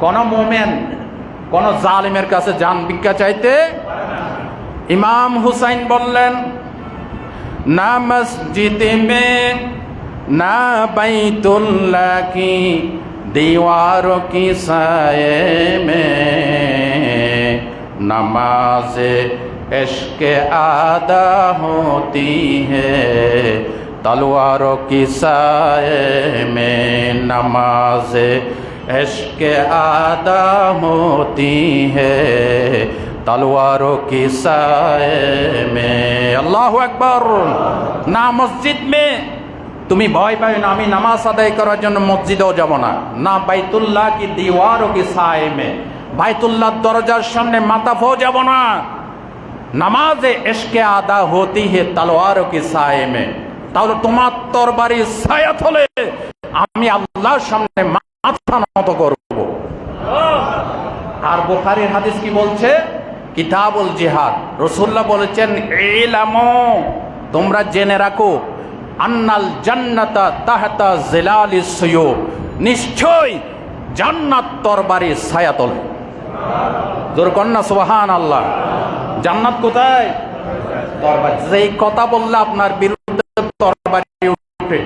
কোন মোমেন কোন জালিমের কাছে জান ভিক্ষা চাইতে। ইমাম হুসাইন বললেন, না মসজিদ মে না বাইতুল্লাহ কি दीवारों की साए में नमाज इश्क आदा होती है तलवारों की साए में नमाज इश्क आदा होती है तलवारों की साए में। अल्लाह अकबर। ना मस्जिद में তুমি ভয় পাই না আমি নামাজ আদায় করার জন্য মসজিদেও যাব না, না বাইতুল্লাহ কি দীওয়ারও কি সায়েমে বাইতুল্লাহ দরজার সামনে মাতাফও যাব না। নামাজে ইশকে আদা হতি হে তলোয়ারও কি সায়েমে, তাহলে তোমার তরবারি ছায়া তলে আমি আল্লাহর সামনে মাথা নত করব। আর বুখারীর হাদিস কি বলছে? কিতাবুল জিহাদ রাসূলুল্লাহ বলেছেন, ইলামু তোমরা জেনে রাখো আন্নাল জান্নাতা তাহতা জিলালিস সুয়ুফ, নিশ্চয় জান্নাত তরবারির ছায়া তলে। জোর কন্না সুবহানাল্লাহ। জান্নাত কোথায়? তরবারি। যেই কথা বললে আপনার বিরুদ্ধে তরবারি উঠে,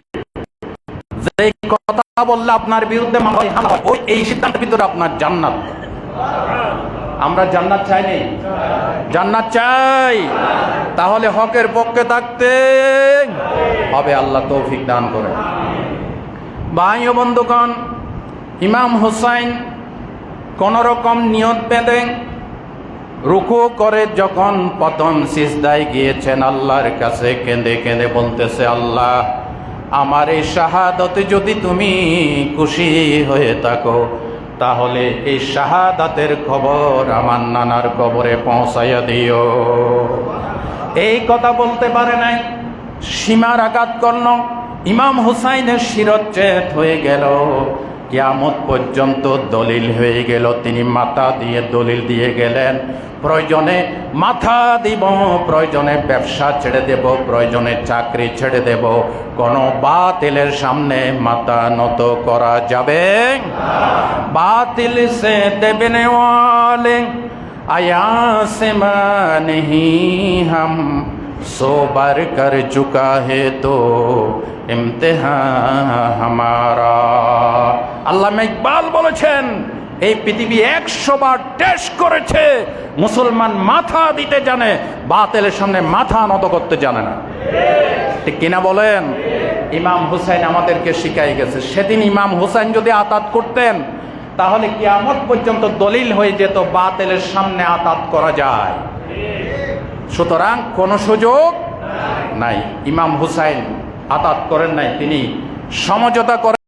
যেই কথা বললে আপনার বিরুদ্ধে ওই এই সিদ্ধান্তের ভিতরে আপনার জান্নাত। আমরা জান্নাত চাই নি? জান্নাত চাই। তাহলে হকের পক্ষে থাকতে হবে। আল্লাহ তৌফিক দান করেন। ভাই ও বন্ধুগণ, ইমাম হুসাইন কোন রকম নিয়ত বেঁধে রুকু করে যখন প্রথম সিজদায় গিয়েছেন, আল্লাহর কাছে কেঁদে কেঁদে বলতেছে, আল্লাহ আমার এই শাহাদতে যদি তুমি খুশি হয়ে থাকো তাহলে এই শাহাদাতের খবর আমার নানার কবরে পৌঁছাইয়া দিও। এই কথা বলতে পারে নাই, সীমার আঘাত করল। ইমাম হুসাইনের শিরচ্ছেদ হয়ে গেল, কিয়ামত পর্যন্ত দলিল হয়ে গেল। তিনি মাথা দিয়ে দলিল দিয়ে গেলেন, প্রয়োজনে মাথা দিব, প্রয়োজনে ব্যবসা ছেড়ে দেব, প্রয়োজনে চাকরি ছেড়ে দেব, কোনো বাতিলের সামনে মাথা নত করা যাবে। বাতিল সে দেবনে ওয়ালে আয়া সে মানহি হাম सो बार कर चुका है तो इम्तिहान हमारा। আল্লামা ইকবাল বলেছেন, এই পৃথিবী 100 বার টেস্ট করেছে, মুসলমান মাথা দিতে জানে, বাতিলের সামনে মাথা নত করতে জানে না। ঠিক কিনা বলেন? ইমাম হুসাইন আমাদেরকে শিখাই গেছে। সেদিন ইমাম হুসাইন যদি আতাত করতেন তাহলে কিয়ামত পর্যন্ত দলিল হয়ে যেত, বাতিলের সামনে আতাত করা যায়। সুতরাং কোনো সুযোগ নাই। ইমাম হুসাইন আতাত করেন নাই, তিনি সমঝোতা করেন।